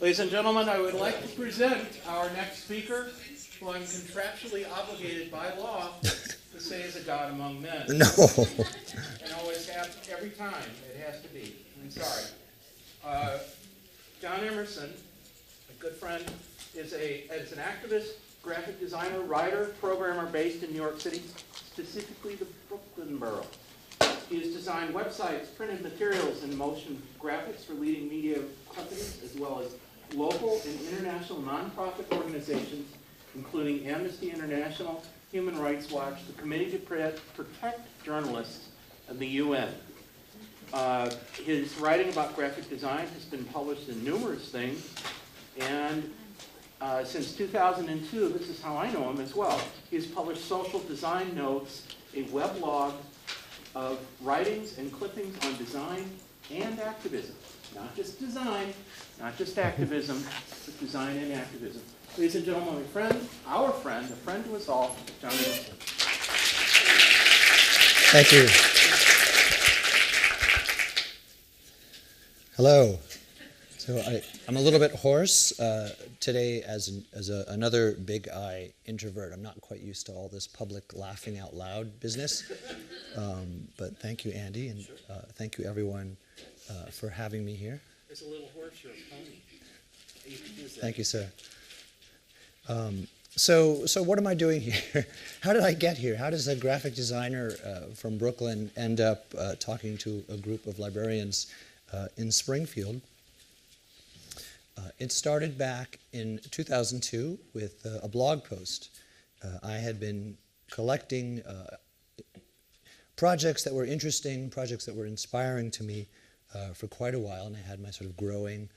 Ladies and gentlemen, I would like to present our next speaker, who I'm contractually obligated by law to say is a god among men. No. And always have, every time, it has to be. I'm sorry. John Emerson, a good friend, is an activist, graphic designer, writer, programmer based in New York City, specifically the Brooklyn borough. He has designed websites, printed materials, and motion graphics for leading media companies, as well as local and international nonprofit organizations, including Amnesty International, Human Rights Watch, the Committee to Protect Journalists, and the UN. His writing about graphic design has been published in numerous things, and since 2002, this is how I know him as well, he has published Social Design Notes, a weblog of writings and clippings on design and activism. Not just design, not just activism, but design and activism. Ladies and gentlemen, my friend, our friend, a friend to us all, John Emerson. Thank you. Hello. So I'm a little bit hoarse today as another big I introvert. I'm not quite used to all this public laughing out loud business. But thank you, Andy, and thank you, everyone, for having me here. It's a little horse, you're a pony. You can use that. Thank you, sir. So what am I doing here? How did I get here? How does a graphic designer from Brooklyn end up talking to a group of librarians in Springfield? It started back in 2002 with a blog post. I had been collecting projects that were interesting, projects that were inspiring to me for quite a while, and I had my sort of growing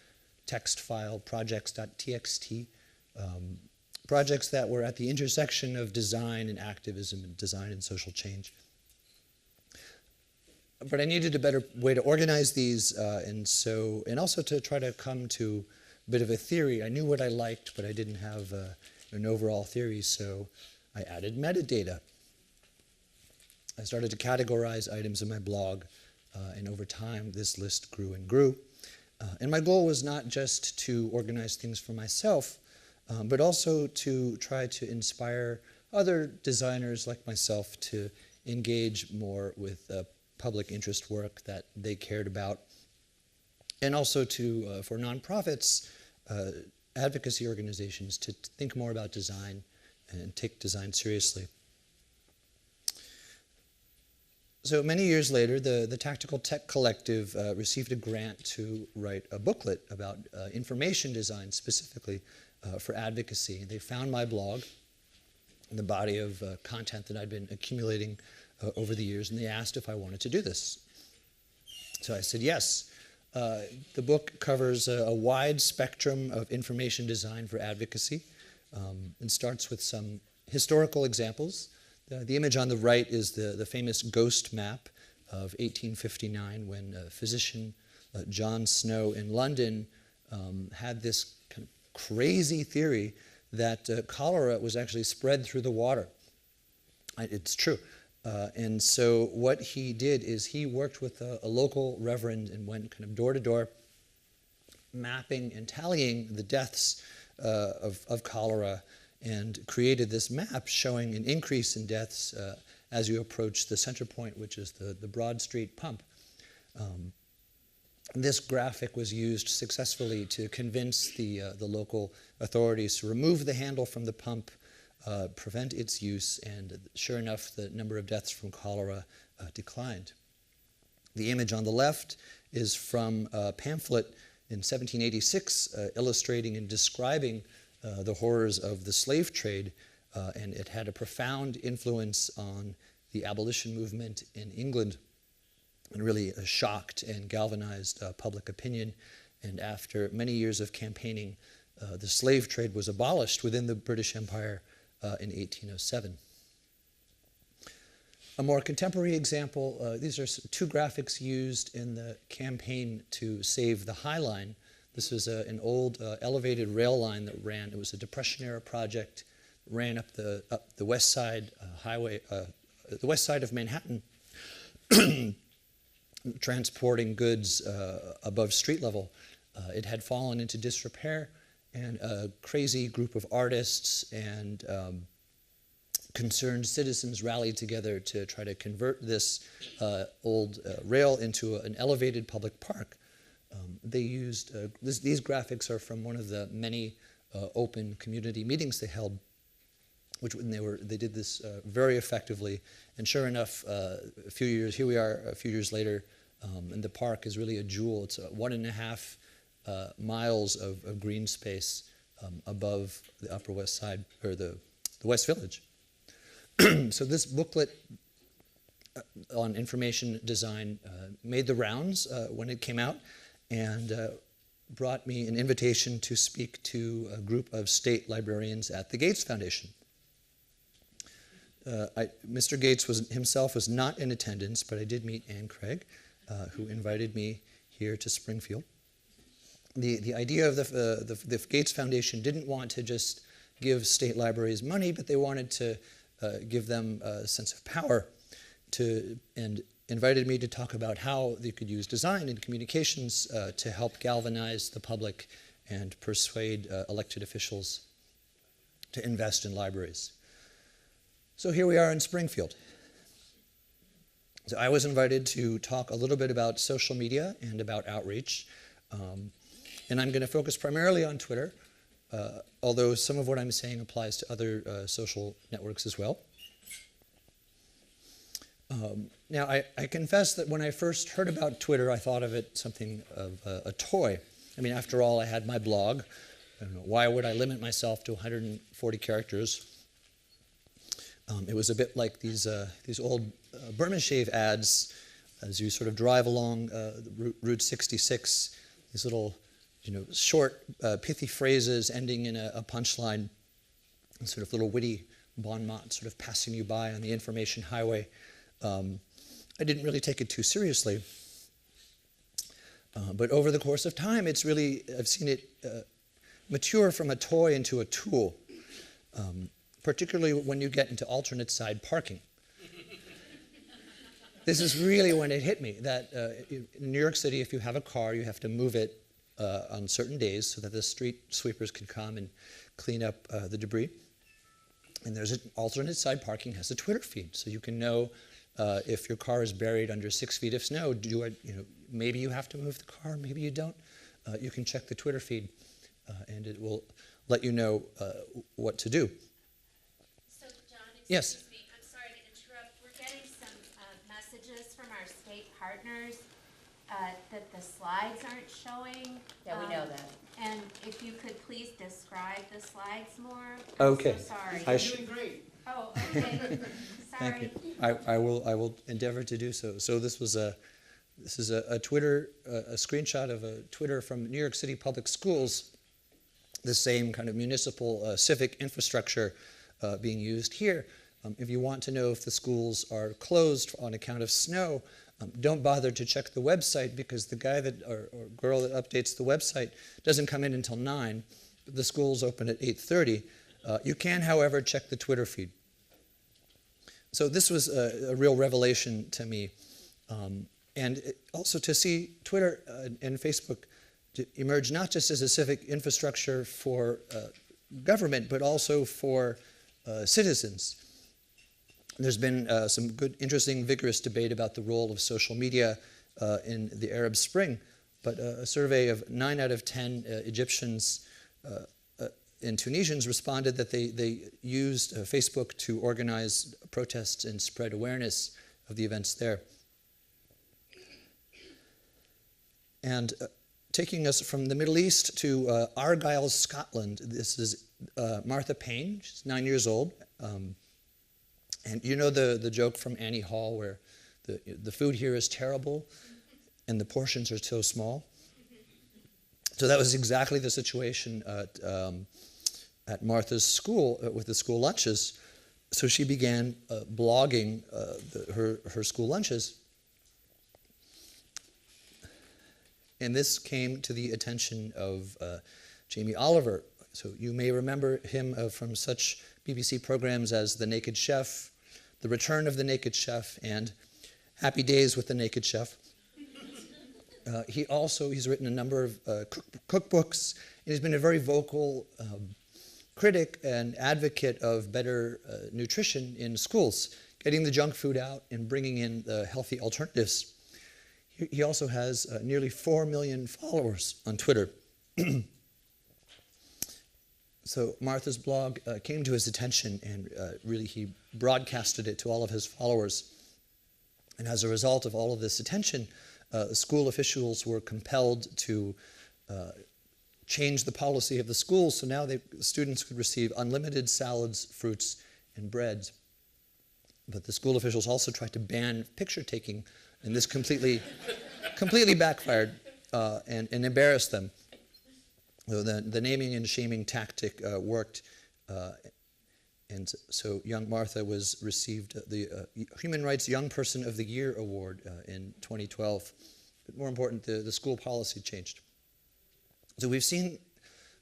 text file, projects.txt, projects that were at the intersection of design and activism and design and social change. But I needed a better way to organize these, and also to try to come to a bit of a theory. I knew what I liked, but I didn't have an overall theory, so I added metadata. I started to categorize items in my blog, and over time this list grew and grew. And my goal was not just to organize things for myself, but also to try to inspire other designers like myself to engage more with public interest work that they cared about, and also to for nonprofits, advocacy organizations to think more about design and take design seriously. So many years later, the Tactical Tech Collective received a grant to write a booklet about information design specifically for advocacy. They found my blog and the body of content that I'd been accumulating over the years, and they asked if I wanted to do this. So I said yes. The book covers a wide spectrum of information design for advocacy and starts with some historical examples. The image on the right is the famous ghost map of 1859 when physician John Snow in London had this kind of crazy theory that cholera was actually spread through the water. It's true. And so what he did is he worked with a local reverend and went kind of door to door, mapping and tallying the deaths of cholera, and created this map showing an increase in deaths as you approach the center point, which is the Broad Street pump. This graphic was used successfully to convince the local authorities to remove the handle from the pump, prevent its use, and sure enough, the number of deaths from cholera declined. The image on the left is from a pamphlet in 1786 illustrating and describing the horrors of the slave trade, and it had a profound influence on the abolition movement in England, and really shocked and galvanized public opinion. And after many years of campaigning, the slave trade was abolished within the British Empire in 1807. A more contemporary example, these are two graphics used in the campaign to save the High Line. This was an old elevated rail line that ran. It was a Depression-era project, ran up the West Side highway, the West Side of Manhattan, transporting goods above street level. It had fallen into disrepair, and a crazy group of artists and concerned citizens rallied together to try to convert this old rail into an elevated public park. They used, these graphics are from one of the many open community meetings they held, which when they did this very effectively. And sure enough, here we are a few years later, and the park is really a jewel. It's 1.5 miles of green space above the Upper West Side, or the West Village. So this booklet on information design made the rounds when it came out, and brought me an invitation to speak to a group of state librarians at the Gates Foundation. Mr. Gates himself was not in attendance, but I did meet Ann Craig, who invited me here to Springfield. The idea of the Gates Foundation didn't want to just give state libraries money, but they wanted to give them a sense of power, and invited me to talk about how they could use design and communications to help galvanize the public and persuade elected officials to invest in libraries. So here we are in Springfield. So I was invited to talk a little bit about social media and about outreach. And I'm going to focus primarily on Twitter, although some of what I'm saying applies to other social networks as well. Now, I confess that when I first heard about Twitter, I thought of it something of a toy. I mean, after all, I had my blog. I don't know, why would I limit myself to 140 characters? It was a bit like these old Burma Shave ads as you sort of drive along Route 66, these little short, pithy phrases ending in a punchline, and sort of little witty bon mots sort of passing you by on the information highway. I didn't really take it too seriously. But over the course of time, I've seen it mature from a toy into a tool, particularly when you get into alternate side parking. This is really when it hit me that in New York City, if you have a car, you have to move it on certain days so that the street sweepers can come and clean up the debris. And there's an alternate side parking has a Twitter feed, so you can know if your car is buried under 6 feet of snow. Maybe you have to move the car, maybe you don't. You can check the Twitter feed, and it will let you know what to do. So, John, yes. Excuse me, I'm sorry to interrupt. We're getting some messages from our state partners that the slides aren't showing. Yeah, we know that. And if you could please describe the slides more. Okay. I'm so sorry. You're doing great. Oh, okay. Thank you. Sorry. I will endeavor to do so. So this is a Twitter, a screenshot of a Twitter from New York City Public Schools, the same kind of municipal civic infrastructure being used here. If you want to know if the schools are closed on account of snow, don't bother to check the website, because the guy or girl that updates the website doesn't come in until 9. The schools open at 8:30. You can, however, check the Twitter feed. So this was a real revelation to me. And also to see Twitter and Facebook emerge not just as a civic infrastructure for government, but also for citizens. There's been some good, interesting, vigorous debate about the role of social media in the Arab Spring, but a survey of 9 out of 10 Egyptians and Tunisians responded that they used Facebook to organize protests and spread awareness of the events there. And taking us from the Middle East to Argyll, Scotland, this is Martha Payne. She's 9 years old. And you know the joke from Annie Hall where the food here is terrible and the portions are so small? So that was exactly the situation at Martha's school with the school lunches. So she began blogging her school lunches. And this came to the attention of Jamie Oliver. So you may remember him from such BBC programs as The Naked Chef, The Return of the Naked Chef, and Happy Days with the Naked Chef. He's written a number of cookbooks, and he's been a very vocal critic and advocate of better nutrition in schools, getting the junk food out and bringing in the healthy alternatives. He also has nearly 4 million followers on Twitter. So Martha's blog came to his attention, and really he broadcasted it to all of his followers. And as a result of all of this attention, the school officials were compelled to change the policy of the school, so now students could receive unlimited salads, fruits, and breads. But the school officials also tried to ban picture taking, and this completely backfired and embarrassed them. So the naming and shaming tactic worked, and so young Martha received the Human Rights Young Person of the Year Award in 2012. But more important, the school policy changed. So we've seen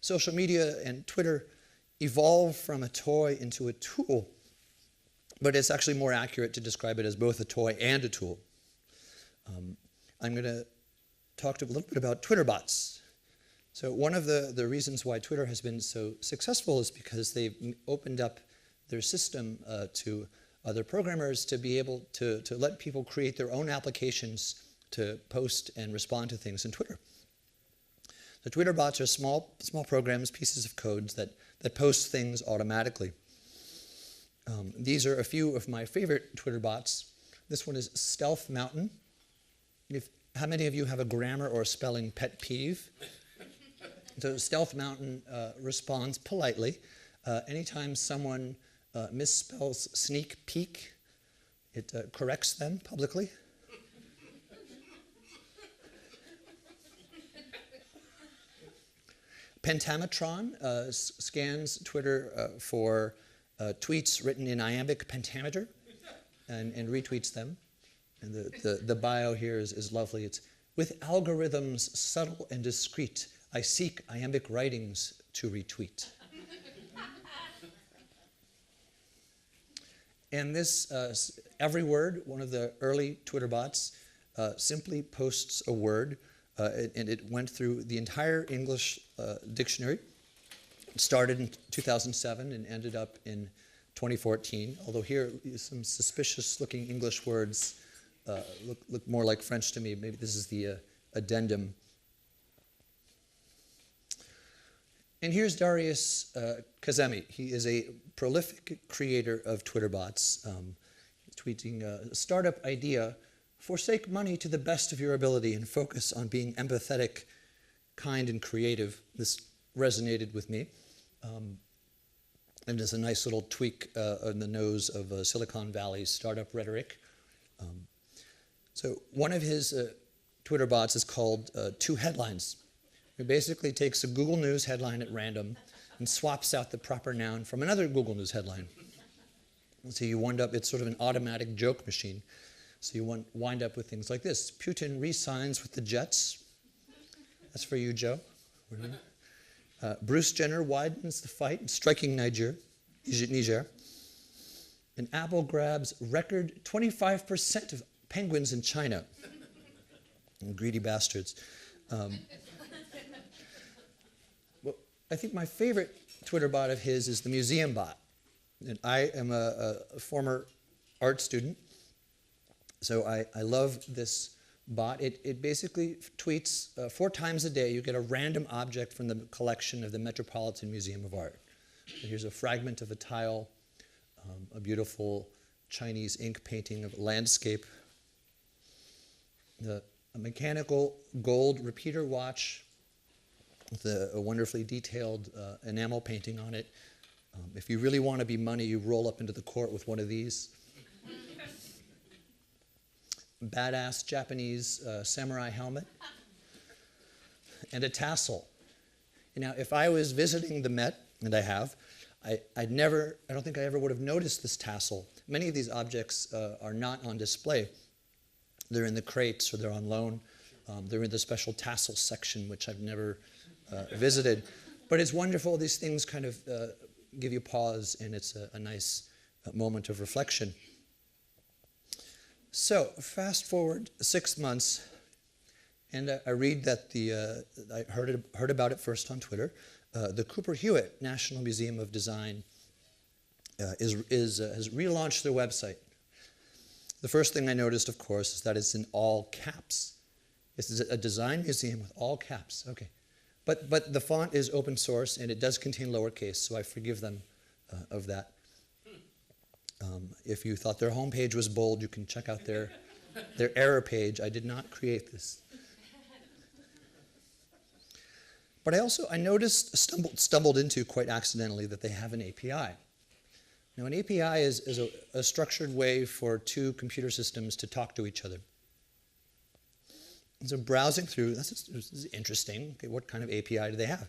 social media and Twitter evolve from a toy into a tool, but it's actually more accurate to describe it as both a toy and a tool. I'm going to talk a little bit about Twitter bots. So one of the reasons why Twitter has been so successful is because they've opened up their system to other programmers to be able to let people create their own applications to post and respond to things in Twitter. The Twitter bots are small programs, pieces of codes that post things automatically. These are a few of my favorite Twitter bots. This one is Stealth Mountain. How many of you have a grammar or spelling pet peeve? So Stealth Mountain responds politely. Anytime someone misspells sneak peek, it corrects them publicly. Pentametron scans Twitter for tweets written in iambic pentameter and retweets them. And the bio here is lovely. It's, with algorithms subtle and discreet, I seek iambic writings to retweet. And this, every word, one of the early Twitter bots, simply posts a word, and it went through the entire English dictionary. It started in 2007 and ended up in 2014, although here some suspicious-looking English words look more like French to me. Maybe this is the addendum. And here's Darius Kazemi. He is a prolific creator of Twitter bots, tweeting a startup idea: forsake money to the best of your ability and focus on being empathetic, kind, and creative. This resonated with me. And it's a nice little tweak on the nose of Silicon Valley's startup rhetoric. So one of his Twitter bots is called Two Headlines. It basically takes a Google News headline at random and swaps out the proper noun from another Google News headline. So you wind up, it's sort of an automatic joke machine. So you wind up with things like this: Putin re-signs with the Jets. That's for you, Joe. Bruce Jenner widens the fight in striking Niger. And Apple grabs record 25% of penguins in China. Greedy bastards. Well, I think my favorite Twitter bot of his is the museum bot. And I am a former art student, so I love this bot. It basically tweets 4 times a day. You get a random object from the collection of the Metropolitan Museum of Art. And here's a fragment of a tile, a beautiful Chinese ink painting of a landscape, a mechanical gold repeater watch with a wonderfully detailed enamel painting on it. If you really want to be money, you roll up into the court with one of these. Badass Japanese samurai helmet, and a tassel. Now, if I was visiting the Met, and I have, I don't think I ever would have noticed this tassel. Many of these objects are not on display. They're in the crates or they're on loan. They're in the special tassel section, which I've never visited. But it's wonderful. These things kind of give you pause, and it's a nice moment of reflection. So, fast forward 6 months, And I read that I heard about it first on Twitter. The Cooper Hewitt National Museum of Design has relaunched their website. The first thing I noticed, of course, is that it's in all caps. This is a design museum with all caps. Okay, but the font is open source and it does contain lowercase, so I forgive them of that. If you thought their homepage was bold, you can check out their error page. I did not create this. But I noticed, stumbled into quite accidentally, that they have an API. Now, an API is a structured way for two computer systems to talk to each other. And so browsing through, this is interesting. Okay, what kind of API do they have?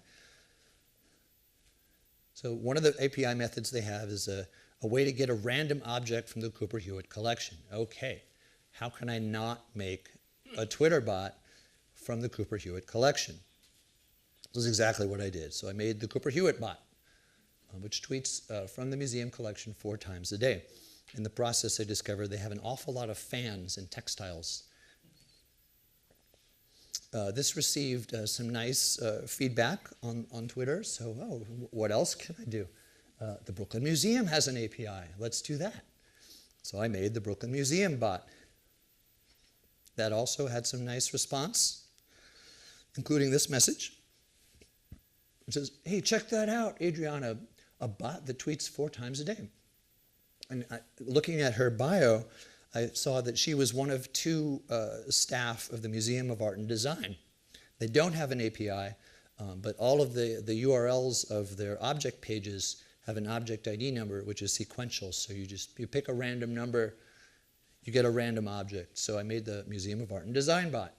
So one of the API methods they have is a way to get a random object from the Cooper Hewitt collection. Okay, how can I not make a Twitter bot from the Cooper Hewitt collection? This is exactly what I did. So I made the Cooper Hewitt bot, which tweets from the museum collection 4 times a day. In the process, I discovered they have an awful lot of fans and textiles. This received some nice feedback on Twitter. So, what else can I do? The Brooklyn Museum has an API. Let's do that. So I made the Brooklyn Museum bot. That also had some nice response, including this message. It says, hey, check that out, Adriana, a bot that tweets 4 times a day. And looking at her bio, I saw that she was one of 2 staff of the Museum of Art and Design. They don't have an API, but all of the URLs of their object pages have an object ID number, which is sequential. So you pick a random number, you get a random object. So I made the Museum of Art and Design bot.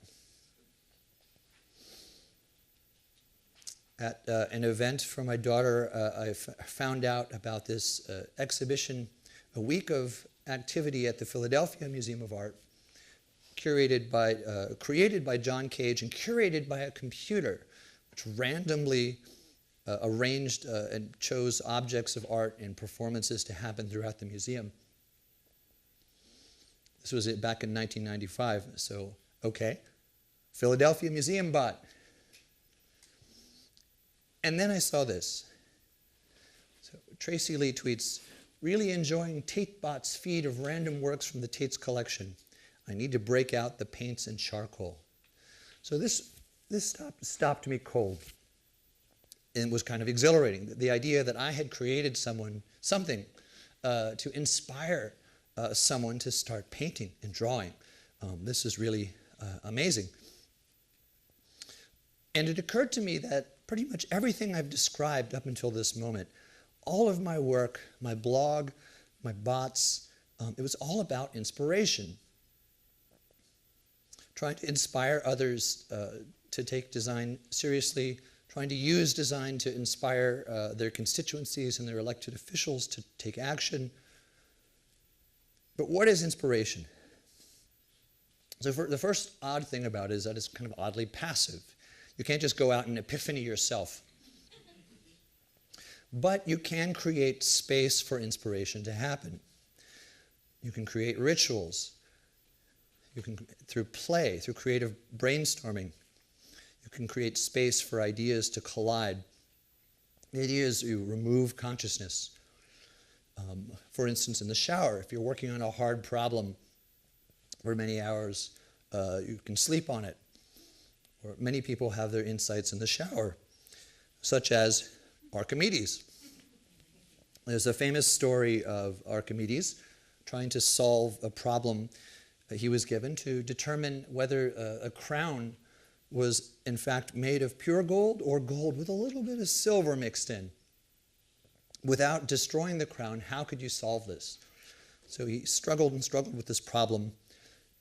At an event for my daughter, I found out about this exhibition, a week of activity at the Philadelphia Museum of Art, created by John Cage and curated by a computer, which randomly arranged and chose objects of art and performances to happen throughout the museum. This was back in 1995, so okay, Philadelphia Museum bot. And then I saw this. So Tracy Lee tweets, really enjoying TateBot's feed of random works from the Tate's collection. I need to break out the paints and charcoal. So this stopped me cold. And was kind of exhilarating. The idea that I had created something to inspire someone to start painting and drawing. This is really amazing. And it occurred to me that pretty much everything I've described up until this moment, all of my work, my blog, my bots, it was all about inspiration. Trying to inspire others to take design seriously, trying to use design to inspire their constituencies and their elected officials to take action. But what is inspiration? So the first odd thing about it is that it's kind of oddly passive. You can't just go out and epiphany yourself. But you can create space for inspiration to happen. You can create rituals. You can, through play, through creative brainstorming, you can create space for ideas to collide. The idea is you remove consciousness. For instance, in the shower, if you're working on a hard problem for many hours, you can sleep on it. Or many people have their insights in the shower, such as Archimedes. There's a famous story of Archimedes trying to solve a problem that he was given to determine whether a crown was in fact made of pure gold or gold with a little bit of silver mixed in. Without destroying the crown, how could you solve this? So he struggled and struggled with this problem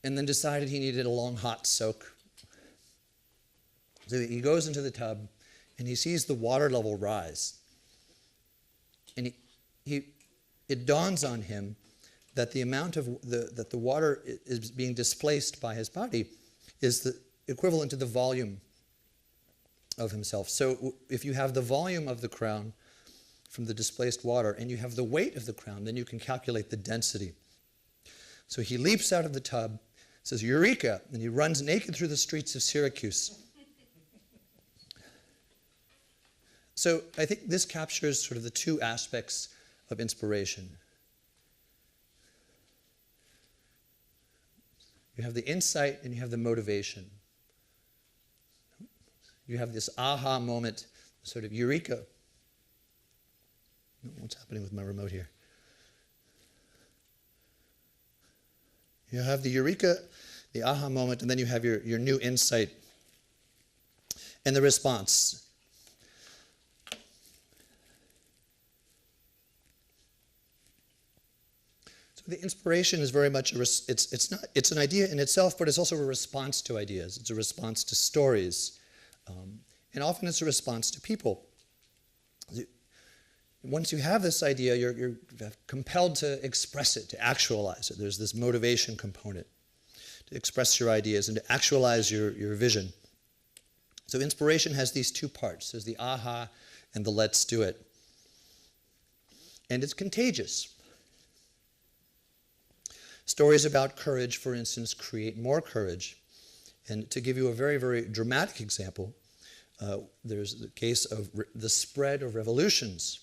and then decided he needed a long hot soak. So he goes into the tub and he sees the water level rise. And it dawns on him that the amount of that the water is being displaced by his body is the equivalent to the volume of himself. So if you have the volume of the crown from the displaced water and you have the weight of the crown, then you can calculate the density. So he leaps out of the tub, says, "Eureka!" And he runs naked through the streets of Syracuse. So I think this captures sort of the two aspects of inspiration. You have the insight and you have the motivation. You have this aha moment, sort of eureka. What's happening with my remote here? You have the eureka, the aha moment, and then you have your new insight and the response. So the inspiration is very much it's an idea in itself, but it's also a response to ideas. It's a response to stories, and often it's a response to people. Once you have this idea, you're compelled to express it, to actualize it. There's this motivation component to express your ideas and to actualize your vision. So inspiration has these two parts. There's the aha and the let's do it. And it's contagious. Stories about courage, for instance, create more courage. And to give you a very, very dramatic example, there's the case of the spread of revolutions.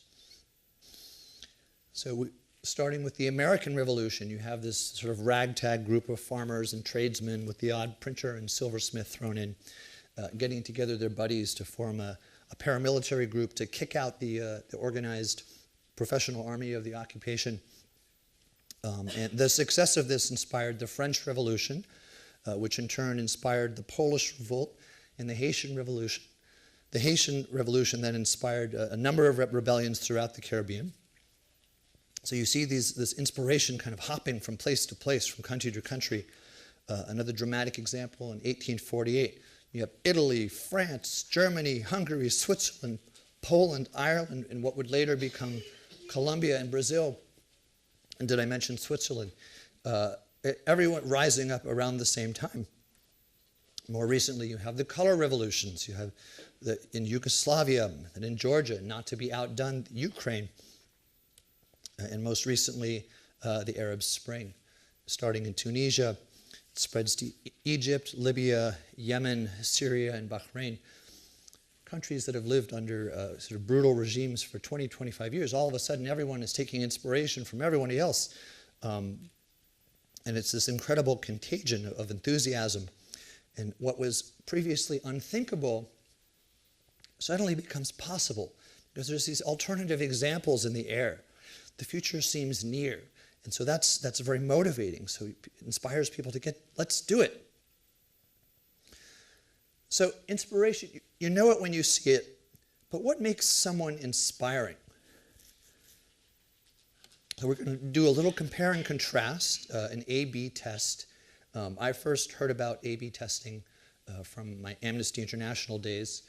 So starting with the American Revolution, you have this sort of ragtag group of farmers and tradesmen with the odd printer and silversmith thrown in, getting together their buddies to form a paramilitary group to kick out the organized professional army of the occupation. And the success of this inspired the French Revolution, which in turn inspired the Polish Revolt and the Haitian Revolution. The Haitian Revolution then inspired a number of rebellions throughout the Caribbean. So you see this inspiration kind of hopping from place to place, from country to country. Another dramatic example in 1848, you have Italy, France, Germany, Hungary, Switzerland, Poland, Ireland, and what would later become Colombia and Brazil. And did I mention Switzerland? Everyone rising up around the same time. More recently, you have the color revolutions. You have in Yugoslavia and in Georgia, not to be outdone, Ukraine. And most recently, the Arab Spring. Starting in Tunisia, it spreads to Egypt, Libya, Yemen, Syria, and Bahrain. Countries that have lived under sort of brutal regimes for 20, 25 years. All of a sudden, everyone is taking inspiration from everybody else. And it's this incredible contagion of enthusiasm. And what was previously unthinkable suddenly becomes possible, because there's these alternative examples in the air. The future seems near. And so that's very motivating. So it inspires people to let's do it. So inspiration, you know it when you see it, but what makes someone inspiring? So we're going to do a little compare and contrast, an A/B test. I first heard about A/B testing from my Amnesty International days.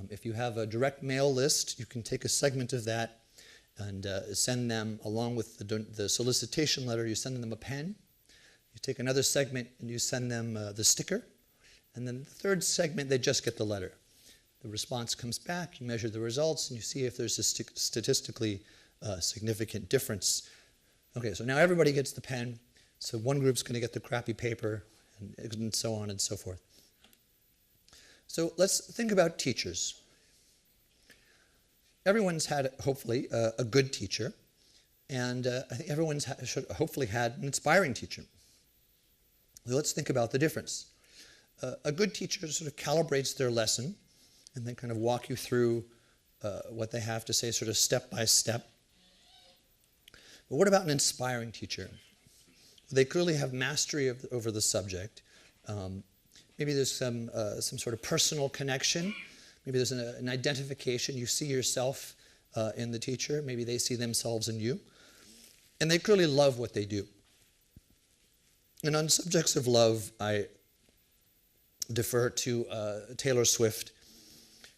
If you have a direct mail list, you can take a segment of that and send them, along with the solicitation letter, you send them a pen. You take another segment and you send them the sticker. And then the third segment, they just get the letter. The response comes back, you measure the results, and you see if there's a statistically significant difference. Okay, so now everybody gets the pen. So one group's going to get the crappy paper, and so on and so forth. So let's think about teachers. Everyone's had, hopefully, a good teacher, and I think everyone's should hopefully had an inspiring teacher. So let's think about the difference. A good teacher sort of calibrates their lesson and then kind of walk you through what they have to say sort of step by step. But what about an inspiring teacher? They clearly have mastery over the subject. Maybe there's some sort of personal connection. Maybe there's an identification. You see yourself in the teacher. Maybe they see themselves in you. And they clearly love what they do. And on subjects of love, I defer to Taylor Swift,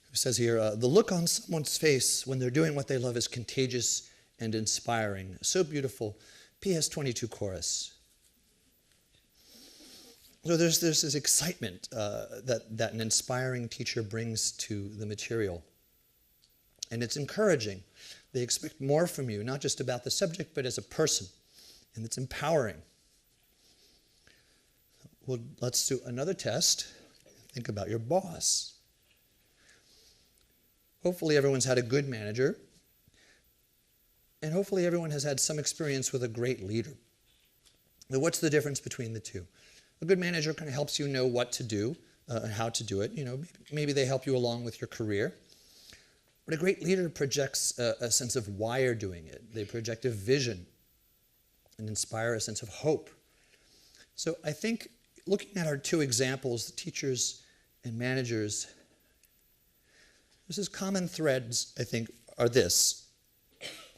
who says here, the look on someone's face when they're doing what they love is contagious and inspiring. So beautiful. PS 22 chorus. So there's this excitement that an inspiring teacher brings to the material. And it's encouraging. They expect more from you, not just about the subject, but as a person. And it's empowering. Well, let's do another test. Think about your boss. Hopefully everyone's had a good manager, and hopefully everyone has had some experience with a great leader. Now, what's the difference between the two? A good manager kind of helps you know what to do and how to do it. You know, maybe they help you along with your career. But a great leader projects a sense of why you're doing it. They project a vision and inspire a sense of hope. So I think looking at our two examples, the teachers and managers, there's common threads, I think, are this.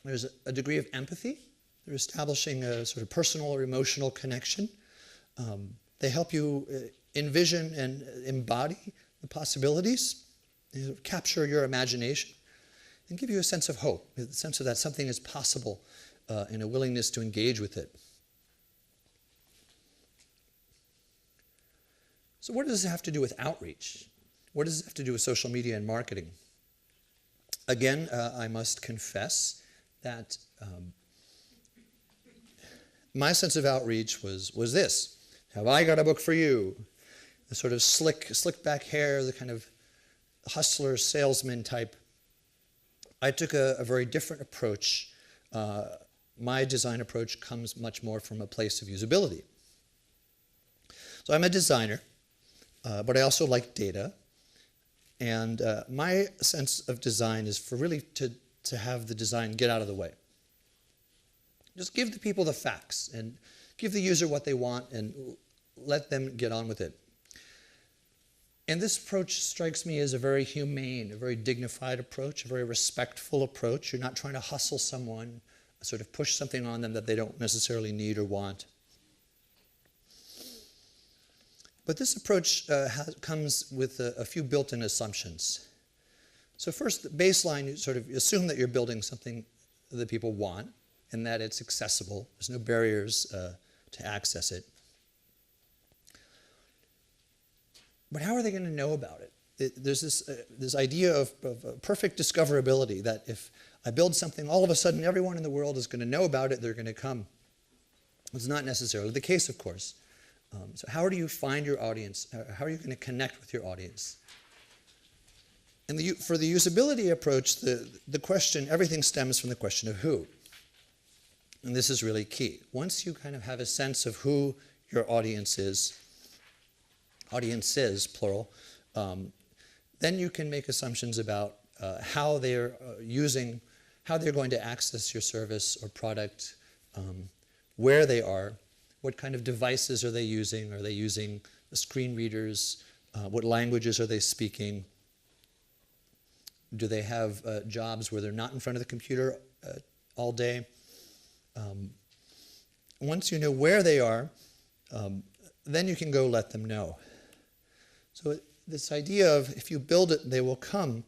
There's a degree of empathy. They're establishing a sort of personal or emotional connection. They help you envision and embody the possibilities, capture your imagination, and give you a sense of hope, a sense of that something is possible and a willingness to engage with it. So what does this have to do with outreach? What does it have to do with social media and marketing? Again, I must confess that my sense of outreach was this. Have I got a book for you? The sort of slick back hair, the kind of hustler, salesman type. I took a very different approach. My design approach comes much more from a place of usability. So I'm a designer, but I also like data. And my sense of design is for really to have the design get out of the way. Just give the people the facts and give the user what they want and let them get on with it. And this approach strikes me as a very humane, a very dignified approach, a very respectful approach. You're not trying to hustle someone, sort of push something on them that they don't necessarily need or want. But this approach comes with a few built-in assumptions. So first, the baseline, you sort of assume that you're building something that people want and that it's accessible. There's no barriers to access it. But how are they going to know about it? There's this idea of perfect discoverability, that if I build something, all of a sudden everyone in the world is going to know about it, they're going to come. It's not necessarily the case, of course. So how do you find your audience? How are you going to connect with your audience? And for the usability approach, the question, everything stems from the question of who. And this is really key. Once you kind of have a sense of who your audience is, audiences, plural, then you can make assumptions about how they're how they're going to access your service or product, where they are, what kind of devices are they using? Are they using screen readers? What languages are they speaking? Do they have jobs where they're not in front of the computer all day? Once you know where they are, then you can go let them know. So this idea of if you build it, they will come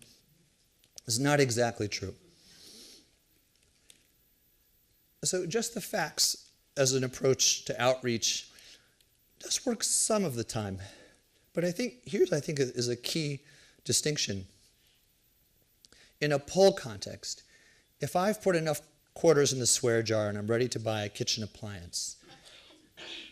is not exactly true. So just the facts as an approach to outreach does work some of the time. But I think is a key distinction. In a pull context, if I've put enough quarters in the swear jar and I'm ready to buy a kitchen appliance,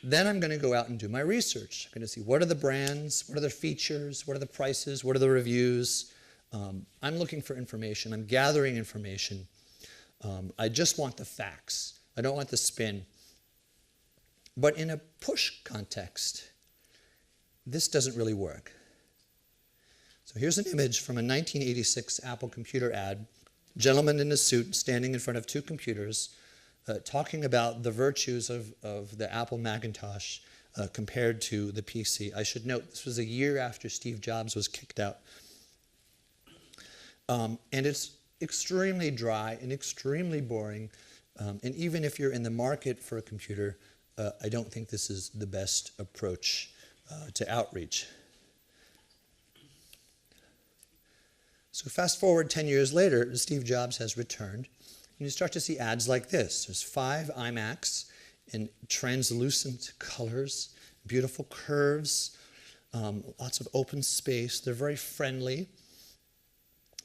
then I'm going to go out and do my research. I'm going to see what are the brands, what are the features, what are the prices, what are the reviews. I'm looking for information. I'm gathering information. I just want the facts. I don't want the spin. But in a push context, this doesn't really work. So here's an image from a 1986 Apple computer ad. Gentleman in a suit standing in front of two computers talking about the virtues of the Apple Macintosh compared to the PC. I should note, this was a year after Steve Jobs was kicked out. And it's extremely dry and extremely boring. And even if you're in the market for a computer, I don't think this is the best approach to outreach. So fast forward 10 years later, Steve Jobs has returned, and you start to see ads like this. There's 5 iMacs in translucent colors, beautiful curves, lots of open space. They're very friendly.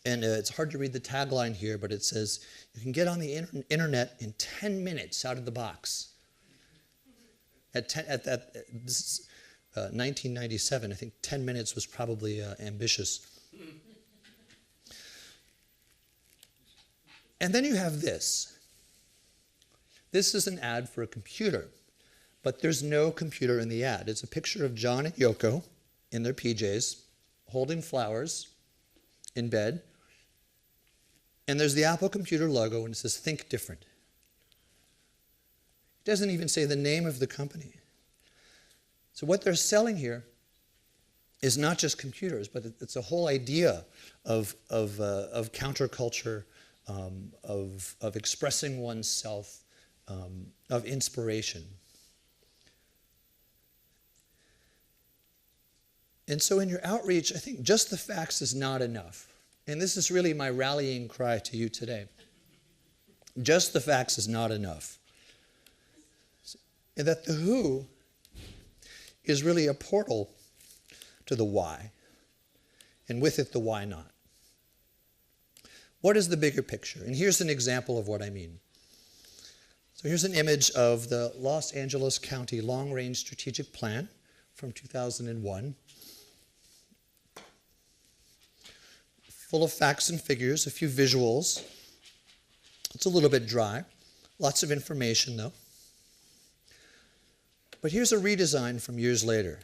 And it's hard to read the tagline here, but it says, you can get on the internet in 10 minutes out of the box. 1997. I think 10 minutes was probably ambitious. And then you have this. This is an ad for a computer, but there's no computer in the ad. It's a picture of John and Yoko in their PJs, holding flowers in bed, and there's the Apple computer logo, and it says, "Think Different." It doesn't even say the name of the company. So what they're selling here is not just computers, but it's a whole idea of counterculture, of expressing oneself, of inspiration. And so in your outreach, I think just the facts is not enough. And this is really my rallying cry to you today. Just the facts is not enough. And that the who is really a portal to the why, and with it the why not. What is the bigger picture? And here's an example of what I mean. So here's an image of the Los Angeles County Long Range Strategic Plan from 2001. Full of facts and figures, a few visuals. It's a little bit dry. Lots of information, though. But here's a redesign from years later.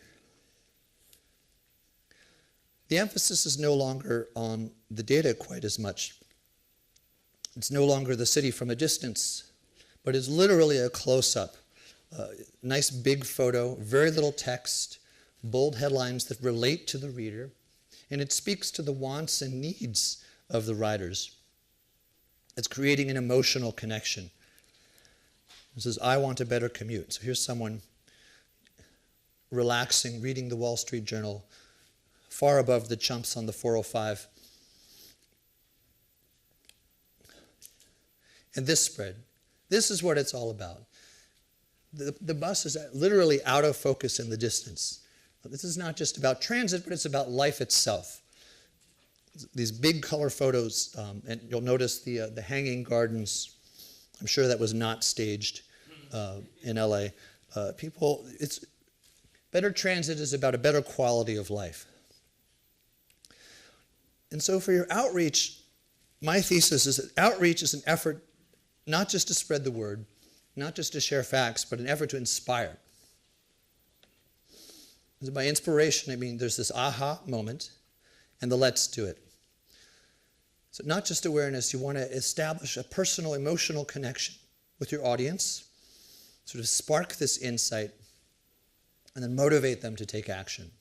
The emphasis is no longer on the data quite as much. It's no longer the city from a distance, but it's literally a close-up. Nice big photo, very little text, bold headlines that relate to the reader, and it speaks to the wants and needs of the writers. It's creating an emotional connection. It says, "I want a better commute." So here's someone relaxing, reading the Wall Street Journal, far above the chumps on the 405. And this spread, this is what it's all about. The bus is literally out of focus in the distance. This is not just about transit, but it's about life itself. These big color photos, and you'll notice the hanging gardens. I'm sure that was not staged in LA. Better transit is about a better quality of life. And so for your outreach, my thesis is that outreach is an effort not just to spread the word, not just to share facts, but an effort to inspire. And by inspiration, I mean there's this aha moment and the let's do it. So not just awareness, you want to establish a personal, emotional connection with your audience, sort of spark this insight, and then motivate them to take action.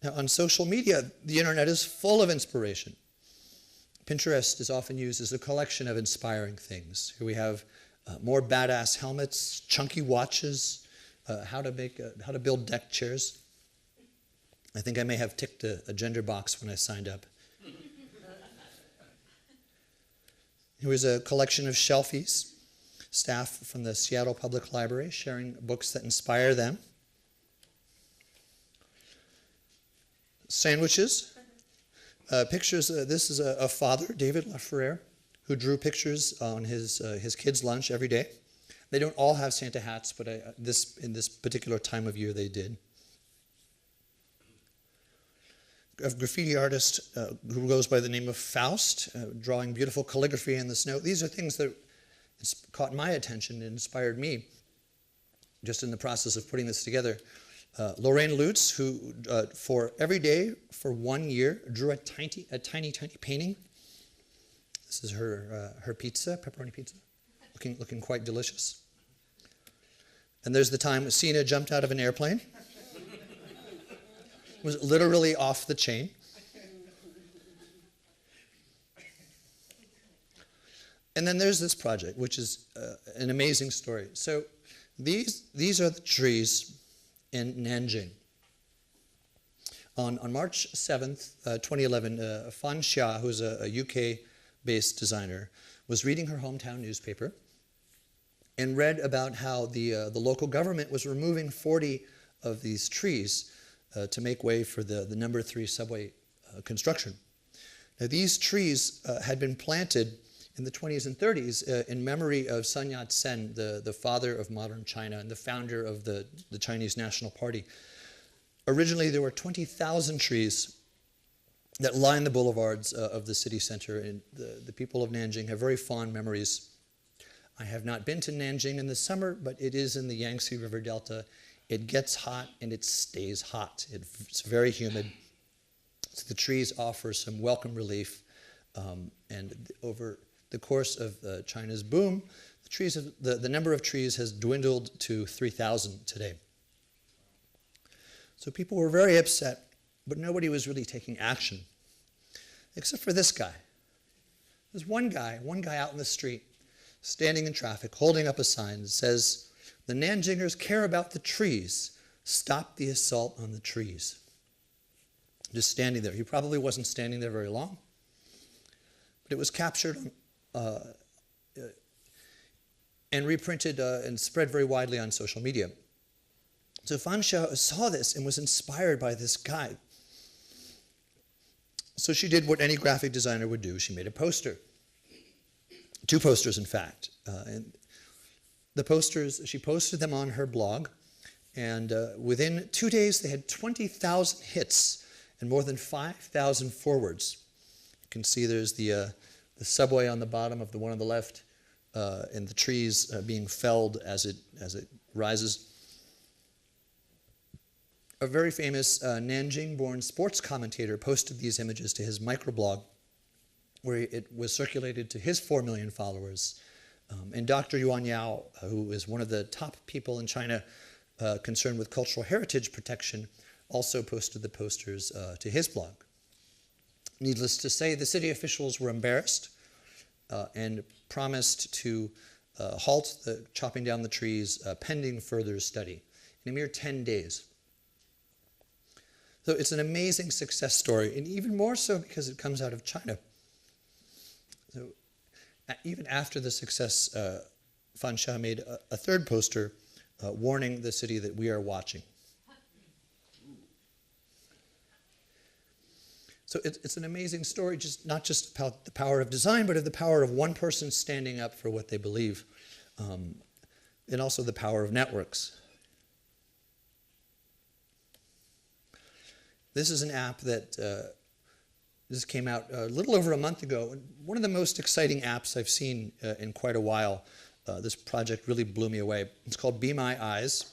Now, on social media, the internet is full of inspiration. Pinterest is often used as a collection of inspiring things. Here we have more badass helmets, chunky watches, how to build deck chairs. I think I may have ticked a gender box when I signed up. Here was a collection of shelfies, staff from the Seattle Public Library sharing books that inspire them. Sandwiches, pictures. This is a father, David LaFerrere, who drew pictures on his kids' lunch every day. They don't all have Santa hats, but in this particular time of year they did. A graffiti artist who goes by the name of Faust, drawing beautiful calligraphy in the snow. These are things that caught my attention and inspired me just in the process of putting this together. Lorraine Lutz, who for every day for 1 year drew a tiny painting. This is her pizza, pepperoni pizza, looking quite delicious. And there's the time Sina jumped out of an airplane. It was literally off the chain. And then there's this project, which is an amazing story. So these are the trees in Nanjing. On March 7th, 2011, Fan Xia, who's a UK-based designer, was reading her hometown newspaper and read about how the local government was removing 40 of these trees to make way for the number 3 subway construction. Now, these trees had been planted in the 20s and 30s in memory of Sun Yat-sen, the father of modern China and the founder of the Chinese National Party. Originally, there were 20,000 trees that line the boulevards of the city center, and the people of Nanjing have very fond memories. I have not been to Nanjing in the summer, but it is in the Yangtze River Delta. It gets hot and it stays hot. It's very humid. So the trees offer some welcome relief. And over the course of China's boom, the number of trees has dwindled to 3,000 today. So people were very upset, but nobody was really taking action, except for this guy. There's one guy out in the street, standing in traffic, holding up a sign that says, "The Nanjingers care about the trees. Stop the assault on the trees." Just standing there. He probably wasn't standing there very long, but it was captured and reprinted and spread very widely on social media. So Fan Xiao saw this and was inspired by this guy. So she did what any graphic designer would do. She made a poster. 2 posters, in fact. And the posters, she posted them on her blog, and within 2 days they had 20,000 hits and more than 5,000 forwards. You can see there's the subway on the bottom of the one on the left, and the trees being felled as it rises. A very famous Nanjing-born sports commentator posted these images to his microblog, where it was circulated to his 4 million followers. And Dr. Yuan Yao, who is one of the top people in China concerned with cultural heritage protection, also posted the posters to his blog. Needless to say, the city officials were embarrassed and promised to halt the chopping down the trees pending further study in a mere 10 days. So it's an amazing success story, and even more so because it comes out of China. So even after the success, Fan Xiao made a 3rd poster warning the city that we are watching. So it's an amazing story, not just about the power of design, but of the power of one person standing up for what they believe, and also the power of networks. This is an app that this came out a little over a month ago. One of the most exciting apps I've seen in quite a while. This project really blew me away. It's called Be My Eyes,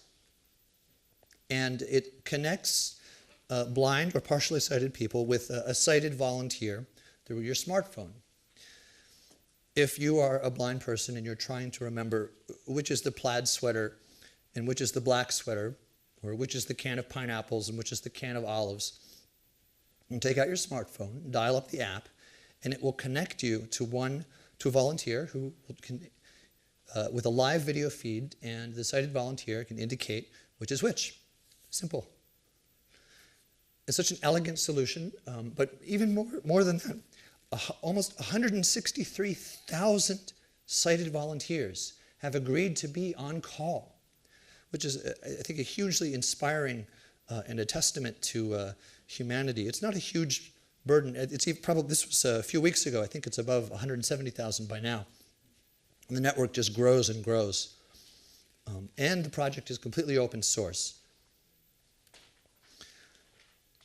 and it connects blind or partially sighted people with a sighted volunteer through your smartphone. If you are a blind person and you're trying to remember which is the plaid sweater and which is the black sweater, or which is the can of pineapples and which is the can of olives, you can take out your smartphone, dial up the app, and it will connect you to a volunteer who can, with a live video feed, and the sighted volunteer can indicate which is which. Simple. It's such an elegant solution, but even more than that, almost 163,000 sighted volunteers have agreed to be on call, which is, I think, a hugely inspiring and a testament to humanity. It's not a huge burden. It's probably, this was a few weeks ago. I think it's above 170,000 by now. And the network just grows and grows. And the project is completely open source.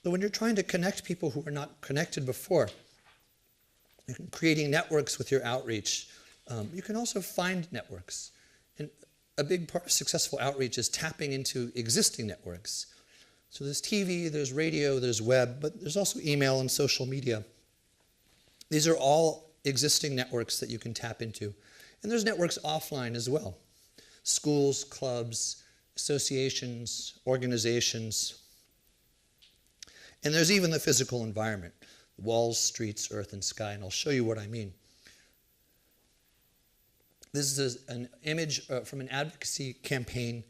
So when you're trying to connect people who are not connected before, creating networks with your outreach, you can also find networks. And a big part of successful outreach is tapping into existing networks. So there's TV, there's radio, there's web, but there's also email and social media. These are all existing networks that you can tap into. And there's networks offline as well. Schools, clubs, associations, organizations. And there's even the physical environment, walls, streets, earth, and sky, and I'll show you what I mean. This is an image from an advocacy campaign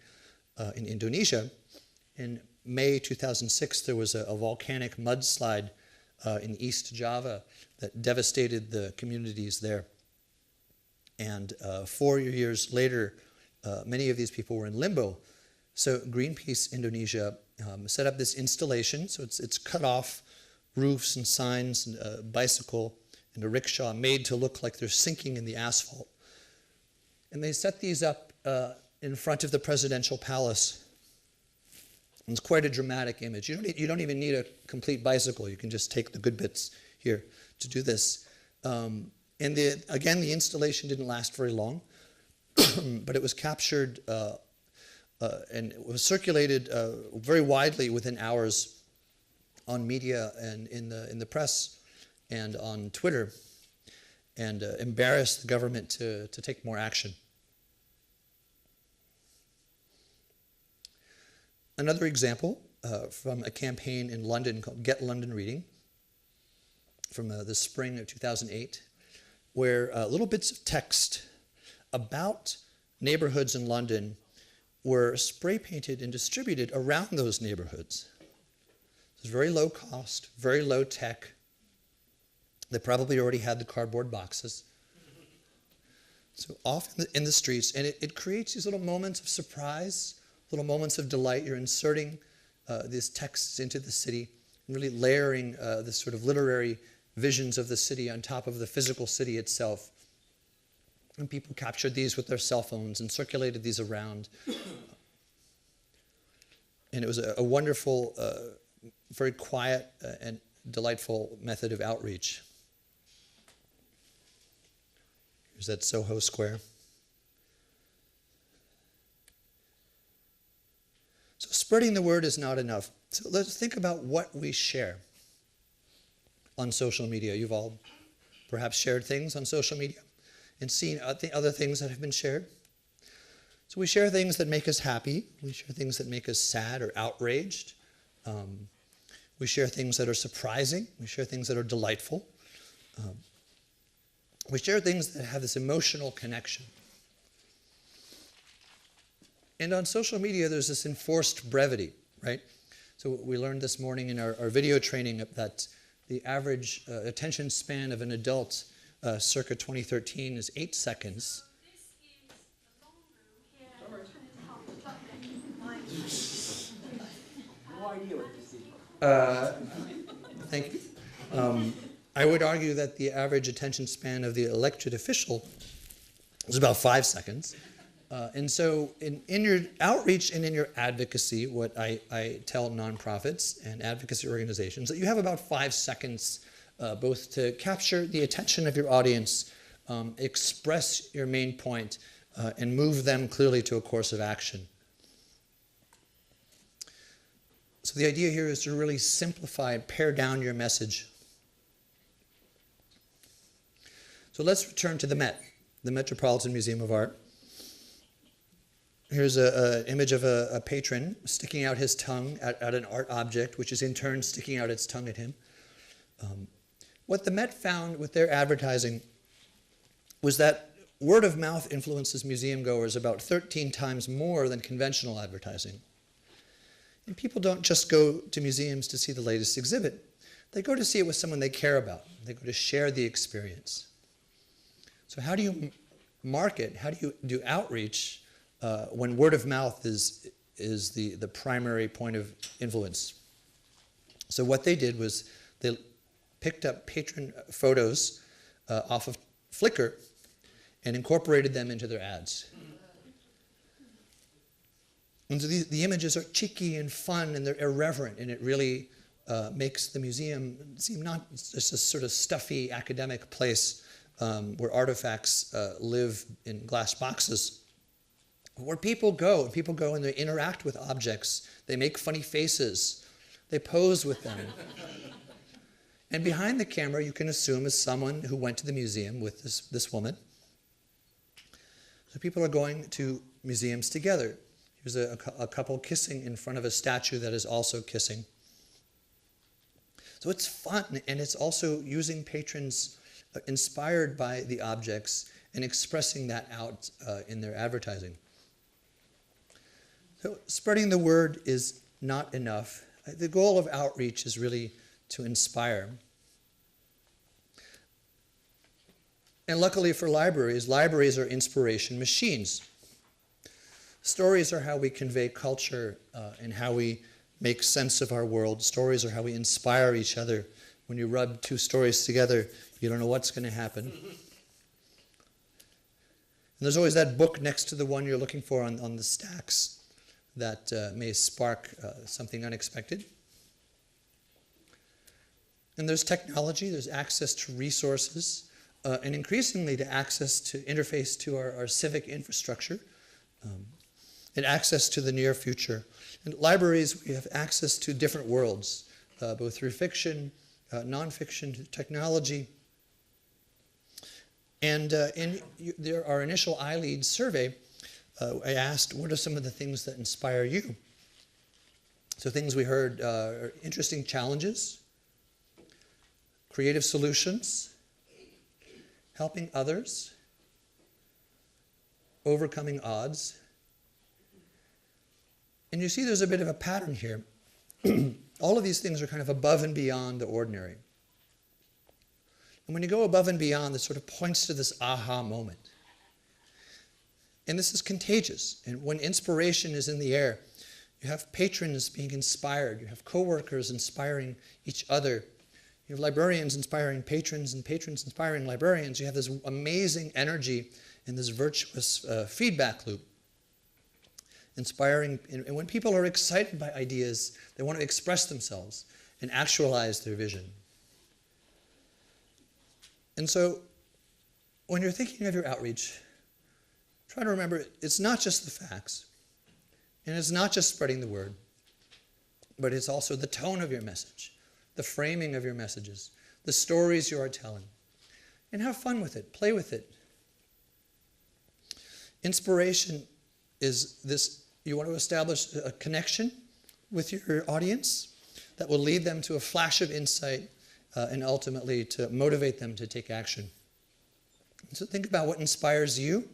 in Indonesia. In May 2006, there was a volcanic mudslide in East Java that devastated the communities there. And 4 years later, many of these people were in limbo. So Greenpeace Indonesia set up this installation. So it's cut off roofs and signs and bicycle and a rickshaw made to look like they're sinking in the asphalt. And they set these up in front of the presidential palace. And it's quite a dramatic image. You don't even need a complete bicycle. You can just take the good bits here to do this. And again, the installation didn't last very long, but it was captured and it was circulated very widely within hours on media and in the press and on Twitter, and embarrassed the government to take more action. Another example from a campaign in London called Get London Reading from the spring of 2008, where little bits of text about neighborhoods in London were spray painted and distributed around those neighborhoods. It was very low cost, very low tech. They probably already had the cardboard boxes. So off in the streets, and it creates these little moments of surprise, little moments of delight. You're inserting these texts into the city, and really layering this sort of literary visions of the city on top of the physical city itself. And people captured these with their cell phones and circulated these around. And it was a wonderful, very quiet and delightful method of outreach. Here's that Soho Square. So spreading the word is not enough. So let's think about what we share on social media. You've all perhaps shared things on social media and seen other things that have been shared. So we share things that make us happy. We share things that make us sad or outraged. We share things that are surprising. We share things that are delightful. We share things that have this emotional connection. And on social media, there's this enforced brevity, right? So we learned this morning in our video training that the average attention span of an adult circa 2013 is 8 seconds. Thank you. I would argue that the average attention span of the elected official is about 5 seconds. And so in your outreach and in your advocacy, what I tell nonprofits and advocacy organizations, that you have about 5 seconds both to capture the attention of your audience, express your main point, and move them clearly to a course of action. So the idea here is to really simplify and pare down your message. So let's return to the Met, the Metropolitan Museum of Art. Here's an image of a patron sticking out his tongue at an art object, which is in turn sticking out its tongue at him. What the Met found with their advertising was that word of mouth influences museum goers about 13 times more than conventional advertising. And people don't just go to museums to see the latest exhibit. They go to see it with someone they care about. They go to share the experience. So how do you market, how do you do outreach when word of mouth is the primary point of influence? So what they did was they picked up patron photos off of Flickr and incorporated them into their ads. And so the images are cheeky and fun and they're irreverent, and it really makes the museum seem not just a sort of stuffy academic place where artifacts live in glass boxes. Where people go and they interact with objects, they make funny faces, they pose with them. And behind the camera, you can assume is someone who went to the museum with this woman. So people are going to museums together. Here's a couple kissing in front of a statue that is also kissing. So it's fun, and it's also using patrons inspired by the objects and expressing that out in their advertising. So spreading the word is not enough. The goal of outreach is really to inspire. And luckily for libraries are inspiration machines. Stories are how we convey culture and how we make sense of our world. Stories are how we inspire each other When you rub two stories together, you don't know what's going to happen. And there's always that book next to the one you're looking for on the stacks that may spark something unexpected. And there's technology, there's access to resources, and increasingly to access to interface to our civic infrastructure, and access to the near future. And libraries, we have access to different worlds, both through fiction, nonfiction, technology. And in our initial ILEAD survey, I asked, what are some of the things that inspire you? So things we heard are interesting challenges, creative solutions, helping others, overcoming odds. And you see there's a bit of a pattern here. All of these things are kind of above and beyond the ordinary. And when you go above and beyond, this sort of points to this aha moment. And this is contagious. And when inspiration is in the air, you have patrons being inspired. You have coworkers inspiring each other. You have librarians inspiring patrons and patrons inspiring librarians. You have this amazing energy and this virtuous feedback loop. Inspiring, and when people are excited by ideas, they want to express themselves and actualize their vision. And so, when you're thinking of your outreach, try to remember it's not just the facts, and it's not just spreading the word, but it's also the tone of your message, the framing of your messages, the stories you are telling. And have fun with it, play with it. Inspiration is this, you want to establish a connection with your audience that will lead them to a flash of insight and ultimately to motivate them to take action. So think about what inspires you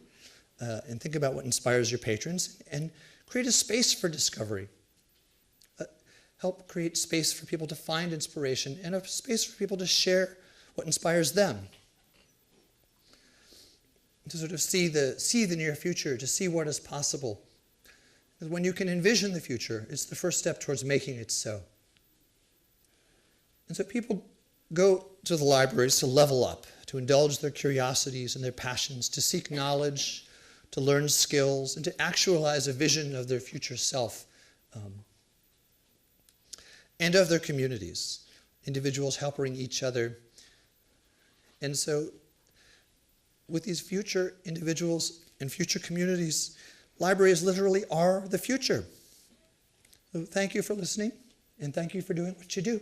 and think about what inspires your patrons and create a space for discovery. Help create space for people to find inspiration and a space for people to share what inspires them. To sort of see the near future, to see what is possible. Because when you can envision the future, it's the first step towards making it so. And so people go to the libraries to level up, to indulge their curiosities and their passions, to seek knowledge, to learn skills, and to actualize a vision of their future self and of their communities, individuals helping each other. And so with these future individuals and future communities, libraries literally are the future. So thank you for listening, and thank you for doing what you do.